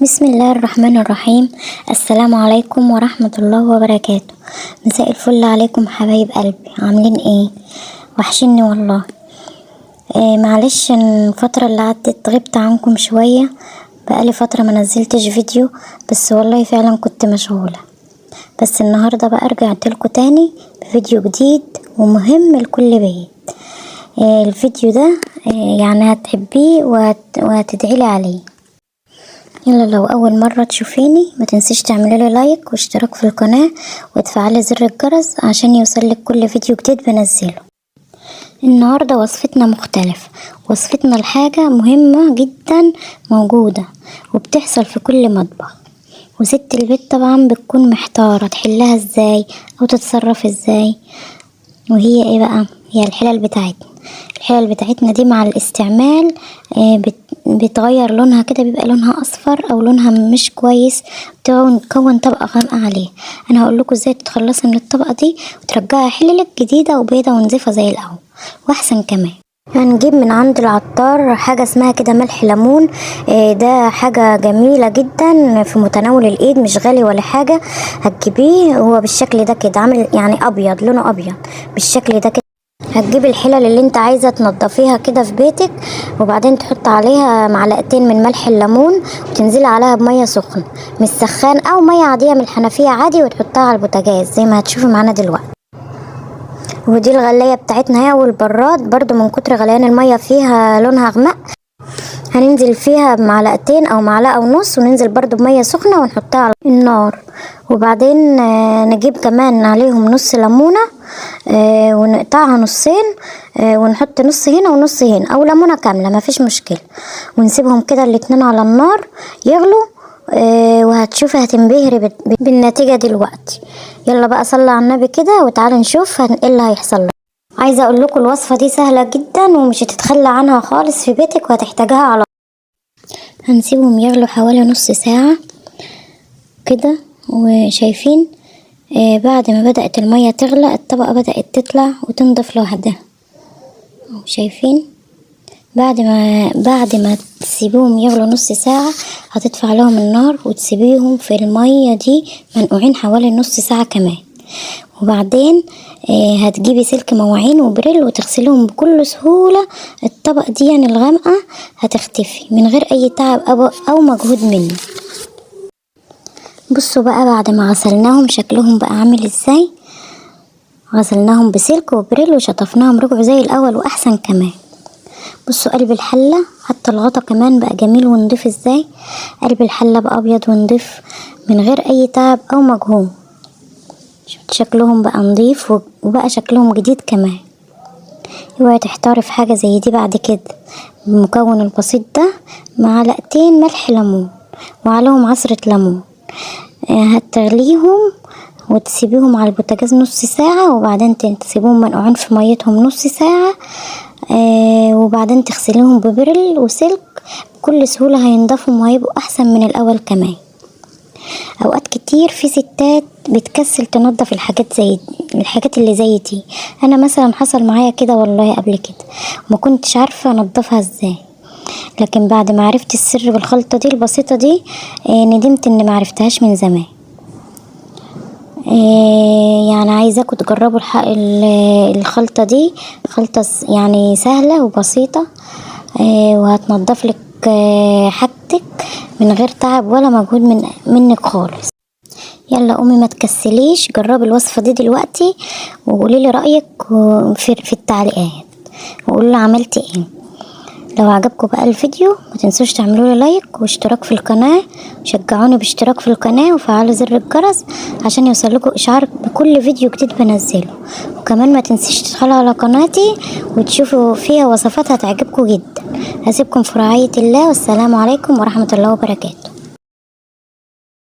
بسم الله الرحمن الرحيم. السلام عليكم ورحمة الله وبركاته. مساء الفل عليكم حبايب قلبي، عاملين ايه؟ وحشني والله. معلش الفترة اللي عدت غبت عنكم شوية، بقالي فترة ما نزلتش فيديو، بس والله فعلا كنت مشغولة. بس النهاردة بقى رجعت لكم تاني بفيديو جديد ومهم لكل بيت. الفيديو ده يعني هتحبيه وهتدعيلي عليه. يلا لو اول مرة تشوفيني ما تنسيش تعملي لي لايك واشتراك في القناة وتفعلي زر الجرس عشان يوصلك كل فيديو جديد بنزله. النهاردة وصفتنا مختلف، وصفتنا لحاجة مهمة جدا موجودة وبتحصل في كل مطبخ، وست البيت طبعا بتكون محتارة تحلها ازاي او تتصرف ازاي. وهي ايه بقى؟ هي الحلل بتاعتنا. الحلل بتاعتنا دي مع الاستعمال بتغير لونها كده، بيبقى لونها اصفر او لونها مش كويس، تكون طبقة غامقة عليه. انا هقول لكم ازاي تتخلصي من الطبقة دي وترجعي حللك جديدة وبيضة ونظيفة زي الاول واحسن كمان. هنجيب من عند العطار حاجة اسمها كده ملح ليمون. ده حاجة جميلة جدا في متناول الايد، مش غالي ولا حاجة. هتجيبيه هو بالشكل ده كده، عامل يعني ابيض، لونه ابيض بالشكل ده كده. هتجيب الحلل اللي انت عايزة تنضفيها كده في بيتك، وبعدين تحط عليها معلقتين من ملح الليمون وتنزلي عليها بمية سخنة مش سخان، او مية عادية من الحنفية عادي، وتحطها على البوتاجاز زي ما هتشوفي معانا دلوقتي. ودي الغلاية بتاعتنا هي والبراد برضو، من كتر غليان المية فيها لونها اغمق. هننزل فيها بمعلقتين او معلقة ونص، وننزل برضو بمية سخنة ونحطها على النار. وبعدين نجيب كمان عليهم نص ليمونة ونقطعها نصين، ونحط نص هنا ونص هنا، او ليمونة كاملة مفيش مشكلة، ونسيبهم كده الاتنين على النار يغلوا. وهتشوفي هتنبهري بالنتيجة دلوقتي. يلا بقى صلي على النبي كده وتعالي نشوف ايه اللي هيحصل له. عايزة اقول لكم الوصفة دي سهلة جدا ومش هتتخلى عنها خالص في بيتك وهتحتاجها على. هنسيبهم يغلوا حوالي نص ساعة كده، وشايفين بعد ما بدأت المية تغلى الطبقة بدأت تطلع وتنضف لوحدها. شايفين بعد ما تسيبوهم يغلوا نص ساعة هتدفع لهم النار وتسيبيهم في المية دي منقوعين حوالي نص ساعة كمان. وبعدين هتجيبي سلك مواعين وبريل وتغسلهم بكل سهولة. الطبقة دي يعني الغامقة هتختفي من غير اي تعب او مجهود مني. بصوا بقى بعد ما غسلناهم شكلهم بقى عامل ازاي. غسلناهم بسلك وبريل وشطفناهم رجعوا زي الاول واحسن كمان. بصوا قلب الحلة حتى الغطا كمان بقى جميل ونضيف ازاي. قلب الحلة بقى ابيض ونضيف من غير اي تعب او مجهود. شفت شكلهم بقى نضيف وبقى شكلهم جديد كمان. اوعي تحتاري في حاجة زي دي بعد كده. المكون البسيط ده معلقتين ملح ليمون وعليهم عصرة ليمون. هتغليهم وتسيبيهم على البوتاجاز نص ساعة، وبعدين تسيبوهم منقوعين في ميتهم نص ساعة. وبعدين تغسليهم ببرل وسلك بكل سهولة، هينضفوا وهيبقوا احسن من الاول كمان. اوقات كتير في ستات بتكسل تنظف الحاجات اللي زي دي. انا مثلا حصل معايا كده والله قبل كده، ما كنتش عارفة انضفها ازاي، لكن بعد ما عرفت السر بالخلطة دي البسيطة دي ندمت اني ما عرفتهاش من زمان. يعني عايزاكم تجربوا الخلطة دي. خلطة يعني سهلة وبسيطة، وهتنضف لك حاجتك من غير تعب ولا مجهود منك خالص. يلا قومي ما تكسليش، جربي الوصفة دي دلوقتي وقولي لي رأيك في التعليقات وقولي عملت ايه. لو عجبكم بقى الفيديو ما تنسوش تعملوا لي لايك واشتراك في القناة، شجعوني باشتراك في القناة وفعلوا زر الجرس عشان يوصلكوا اشعار بكل فيديو جديد بنزله. وكمان ما تنسيش تدخلوا على قناتي وتشوفوا فيها وصفات هتعجبكم جدا. هسيبكم في رعاية الله، والسلام عليكم ورحمة الله وبركاته.